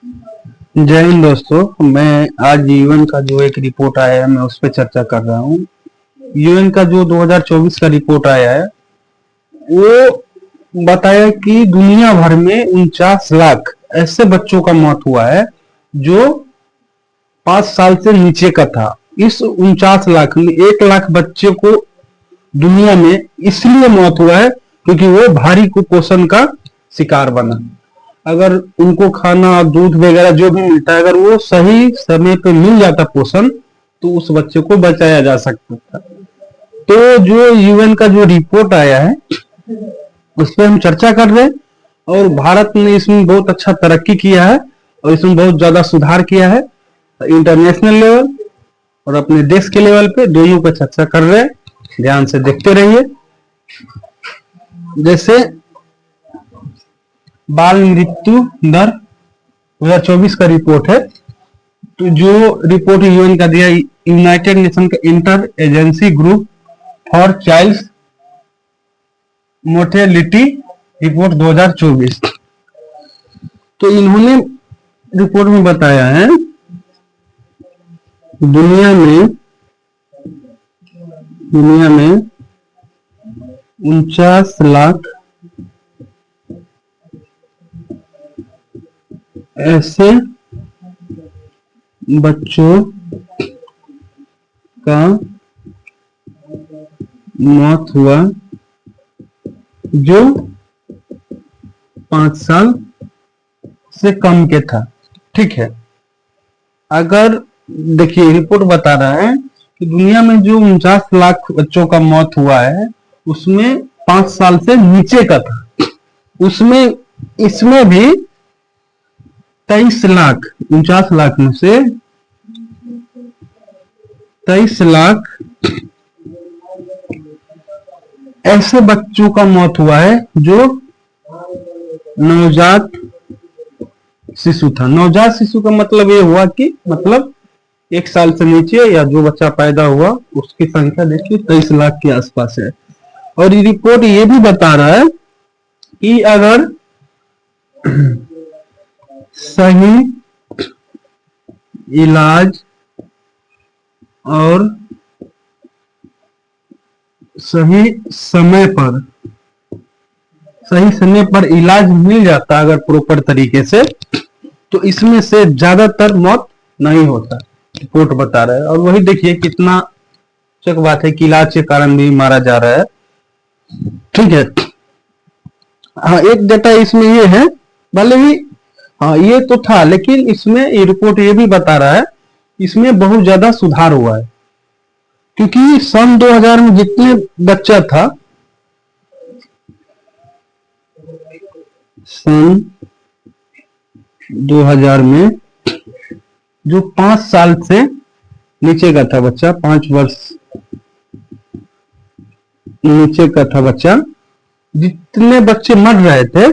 जय हिंद दोस्तों। मैं आज यूएन का जो एक रिपोर्ट आया है मैं उस पर चर्चा कर रहा हूँ। यूएन का जो 2024 का रिपोर्ट आया है वो बताया कि दुनिया भर में 49 लाख ऐसे बच्चों का मौत हुआ है जो 5 साल से नीचे का था। इस 49 लाख में 1 लाख बच्चे को दुनिया में इसलिए मौत हुआ है क्योंकि वो भारी कुपोषण का शिकार बना। अगर उनको खाना दूध वगैरह जो भी मिलता है अगर वो सही समय पे मिल जाता पोषण तो उस बच्चे को बचाया जा सकता था। तो जो यूएन का जो रिपोर्ट आया है उस पर हम चर्चा कर रहे हैं और भारत ने इसमें बहुत अच्छा तरक्की किया है और इसमें बहुत ज्यादा सुधार किया है इंटरनेशनल लेवल और अपने देश के लेवल पे दोनों पर चर्चा कर रहे हैं। ध्यान से देखते रहिए। जैसे बाल मृत्यु दर 2024 का रिपोर्ट है। तो जो रिपोर्ट यूएन का दिया यूनाइटेड नेशन का inter agency group for child mortality report 2024। तो इन्होंने रिपोर्ट में बताया है दुनिया में 49 लाख ऐसे बच्चों का मौत हुआ जो 5 साल से कम के था। ठीक है। अगर देखिए रिपोर्ट बता रहा है कि दुनिया में जो 49 लाख बच्चों का मौत हुआ है उसमें 5 साल से नीचे का था। उसमें इसमें भी 23 लाख 49 लाख में से 23 लाख ऐसे बच्चों का मौत हुआ है जो नवजात शिशु था। नवजात शिशु का मतलब ये हुआ कि मतलब 1 साल से नीचे या जो बच्चा पैदा हुआ उसकी संख्या देखिए 23 लाख के आसपास है। और ये रिपोर्ट ये भी बता रहा है कि अगर सही इलाज और सही समय पर इलाज मिल जाता अगर प्रॉपर तरीके से तो इसमें से ज्यादातर मौत नहीं होता रिपोर्ट बता रहा है। और वही देखिए कितना चक बात है कि इलाज के कारण भी मारा जा रहा है। ठीक है। हाँ एक डेटा इसमें ये है भले ही हाँ ये तो था लेकिन इसमें ये रिपोर्ट ये भी बता रहा है इसमें बहुत ज्यादा सुधार हुआ है क्योंकि सन 2000 में जितने बच्चा था सन 2000 में जो 5 साल से नीचे का था बच्चा 5 वर्ष नीचे का था बच्चा जितने बच्चे मर रहे थे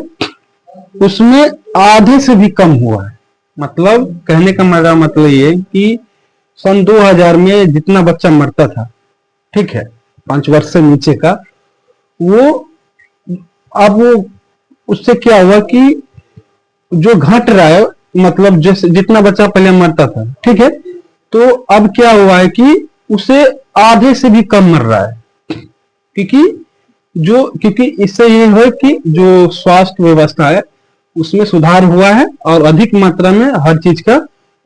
उसमें आधे से भी कम हुआ है। मतलब कहने का मेरा मतलब ये कि सन 2000 में जितना बच्चा मरता था ठीक है 5 वर्ष से नीचे का वो अब वो उससे क्या हुआ कि जो घट रहा है मतलब जैसे जितना बच्चा पहले मरता था ठीक है तो अब क्या हुआ है कि उसे आधे से भी कम मर रहा है क्योंकि इससे ये है कि जो स्वास्थ्य व्यवस्था है उसमें सुधार हुआ है और अधिक मात्रा में हर चीज का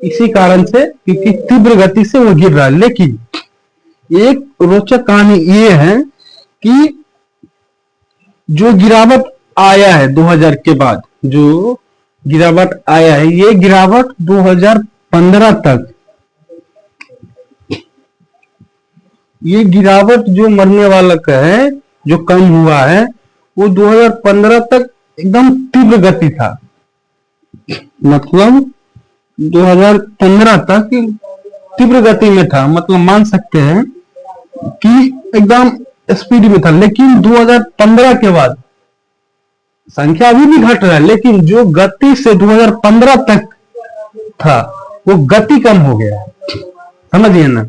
इसी कारण से क्योंकि तीव्र गति से वो गिर रहा है। लेकिन एक रोचक कहानी ये है कि जो गिरावट आया है 2000 के बाद जो गिरावट आया है ये गिरावट 2015 तक ये गिरावट जो मरने वाला का है जो कम हुआ है वो 2015 तक एकदम तीव्र गति था। मतलब 2015 तक तीव्र गति में था मतलब मान सकते हैं कि एकदम स्पीड में था। लेकिन 2015 के बाद संख्या अभी भी घट रहा है लेकिन जो गति से 2015 तक था वो गति कम हो गया है। समझिए ना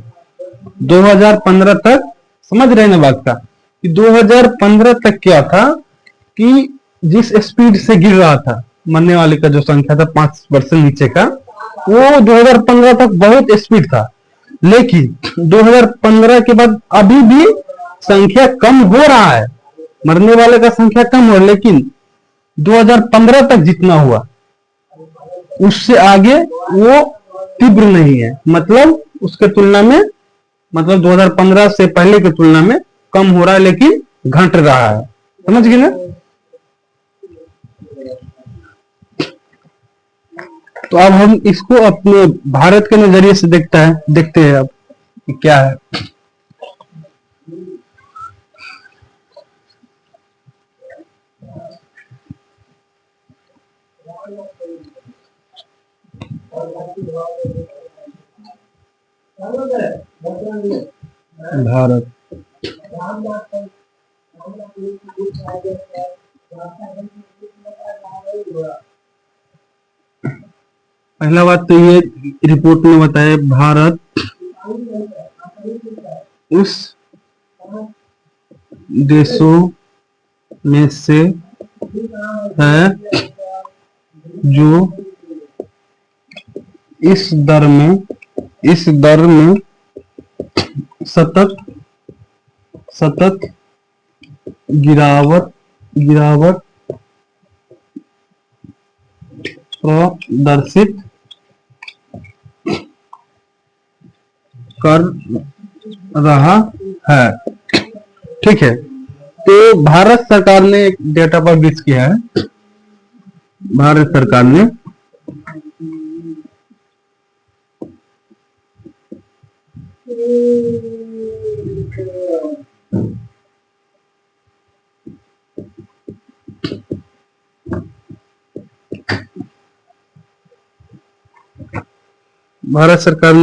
2015 तक समझ रहे ना बात का कि 2015 तक क्या था कि जिस स्पीड से गिर रहा था मरने वाले का जो संख्या था 5% नीचे का, वो 2015 तक बहुत स्पीड था। लेकिन 2015 के बाद अभी भी संख्या कम हो रहा है, मरने वाले का संख्या कम हो, लेकिन 2015 तक जितना हुआ उससे आगे वो तीव्र नहीं है। मतलब उसके तुलना में, मतलब 2015 से पहले की तुलना में कम हो रहा है, लेकिन घट रहा है। समझ गए ना? तो अब हम इसको अपने भारत के नजरिए से देखते हैं अब कि क्या है। भारत, पहला बात तो ये रिपोर्ट में बताया, भारत उस देशों में से है जो इस दर में सतत गिरावट प्रदर्शित कर रहा है। ठीक है, तो भारत सरकार ने एक डेटा पब्लिश किया है। भारत सरकार ने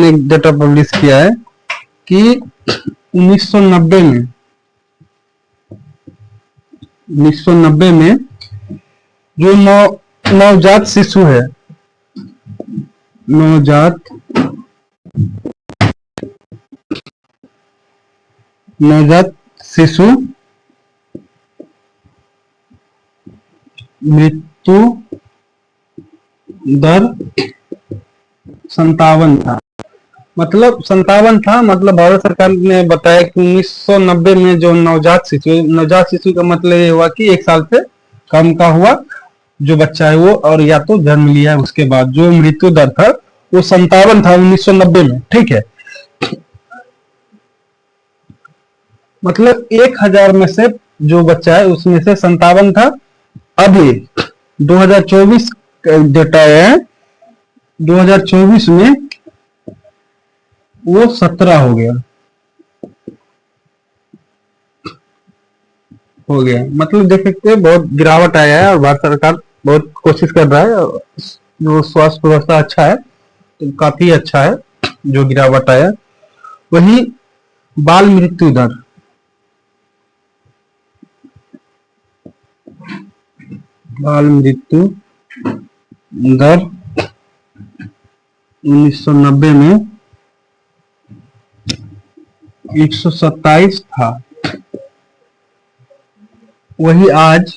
एक डेटा पब्लिश किया है कि 1990 में जो नवजात शिशु है, नवजात शिशु मृत्यु दर 57 था। मतलब 57 था, मतलब भारत सरकार ने बताया कि 1990 में जो नवजात शिशु का मतलब ये हुआ कि 1 साल से कम का हुआ जो बच्चा है वो, और या तो जन्म लिया है उसके बाद, जो मृत्यु दर था वो 57 था 1990 में। ठीक है, मतलब 1000 में से जो बच्चा है उसमें से 57 था। अभी 2024 डेटा है, 2024 में वो 17 हो गया। मतलब देख सकते हैं बहुत गिरावट आया है, और भारत सरकार बहुत कोशिश कर रहा है। जो स्वास्थ्य व्यवस्था अच्छा है, तो काफी अच्छा है जो गिरावट आया। वही बाल मृत्यु दर, बाल मृत्यु दर 1990 में 127 था, वही आज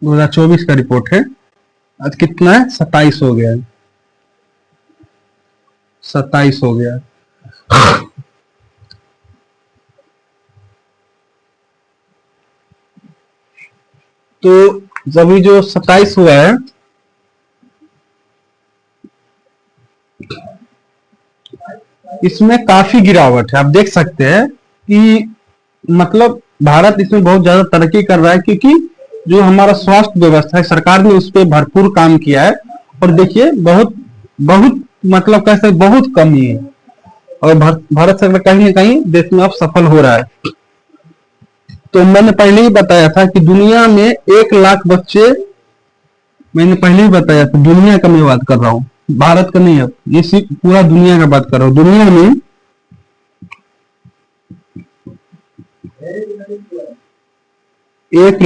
2024 का रिपोर्ट है, आज कितना है? 27 हो गया है, 27 हो गया। तो जब जो 27 हुआ है, इसमें काफी गिरावट है। आप देख सकते हैं कि मतलब भारत इसमें बहुत ज्यादा तरक्की कर रहा है, क्योंकि जो हमारा स्वास्थ्य व्यवस्था है सरकार ने उस पर भरपूर काम किया है। और देखिए बहुत बहुत मतलब कैसे बहुत कमी है, और भारत सरकार कहीं ना कहीं देश में अब सफल हो रहा है। तो मैंने पहले ही बताया था कि दुनिया में 1 लाख बच्चे, मैंने पहले ही बताया था, दुनिया का मैं बात कर रहा हूँ, भारत का नहीं। अब ये सिर्फ पूरा दुनिया का बात कर रहा हूँ। दुनिया में 1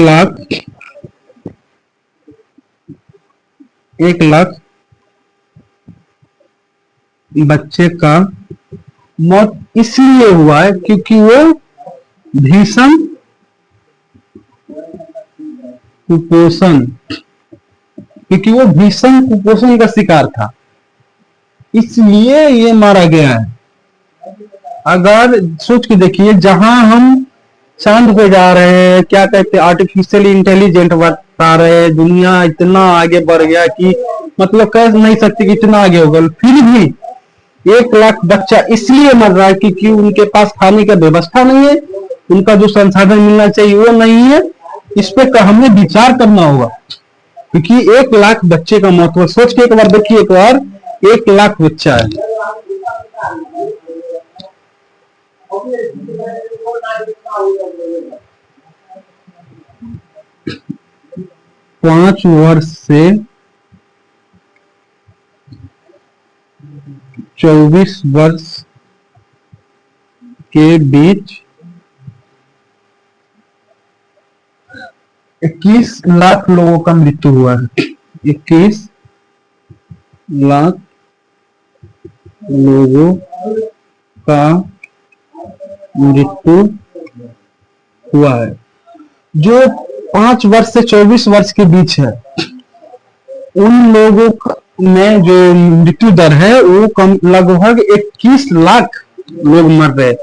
लाख बच्चे का मौत इसलिए हुआ है क्योंकि वो भीषण कुपोषण, क्योंकि वो भीषण कुपोषण का शिकार था, इसलिए ये मारा गया है। अगर सोच के देखिए, जहां हम चांद पे जा रहे हैं, क्या कहते हैं, आर्टिफिशियल इंटेलिजेंट बता रहे हैं, दुनिया इतना आगे बढ़ गया कि मतलब कह नहीं सकते कि इतना आगे होगा, फिर भी 1 लाख बच्चा इसलिए मर रहा है क्योंकि उनके पास खाने का व्यवस्था नहीं है, उनका जो संसाधन मिलना चाहिए वो नहीं है। इस पे हमें विचार करना होगा, क्योंकि 1 लाख बच्चे का मौत हुआ। सोच के एक बार देखिए, एक बार 1 लाख बच्चा है। 5 वर्ष से 24 वर्ष के बीच 21 लाख लोगों का मृत्यु हुआ है। 21 लाख लोगों का मृत्यु हुआ है। जो 5 वर्ष से 24 वर्ष के बीच है, उन लोगों में जो मृत्यु दर है वो कम, लगभग 21 लाख लोग मर रहे।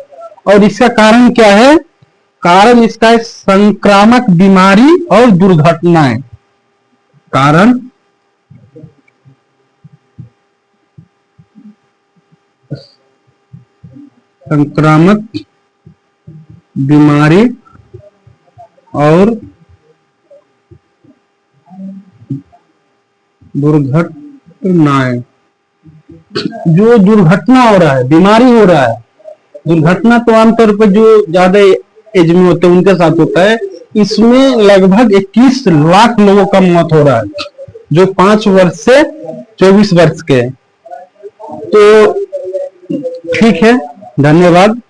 और इसका कारण क्या है? कारण इसका है संक्रामक बीमारी और दुर्घटनाएं। कारण संक्रामक बीमारी और दुर्घटनाएं। जो दुर्घटना हो रहा है, बीमारी हो रहा है, दुर्घटना तो आमतौर पर जो ज्यादा एज में होते हैं उनके साथ होता है। इसमें लगभग 21 लाख लोगों का मौत हो रहा है, जो 5 वर्ष से 24 वर्ष के। तो ठीक है, धन्यवाद।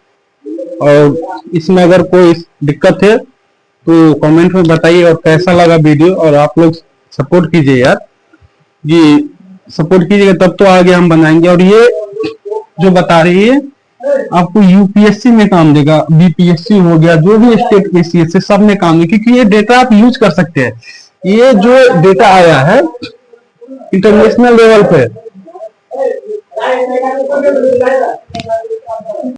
और इसमें अगर कोई दिक्कत है तो कमेंट में बताइए, और कैसा लगा वीडियो। और आप लोग सपोर्ट कीजिए यार, ये सपोर्ट कीजिएगा तब तो आगे हम बनाएंगे। और ये जो बता रही है आपको यूपीएससी में काम देगा, बीपीएससी हो गया, जो भी स्टेट पीसीएस है, सब में काम देगा, क्योंकि ये डेटा आप यूज कर सकते हैं। ये जो डेटा आया है इंटरनेशनल लेवल पे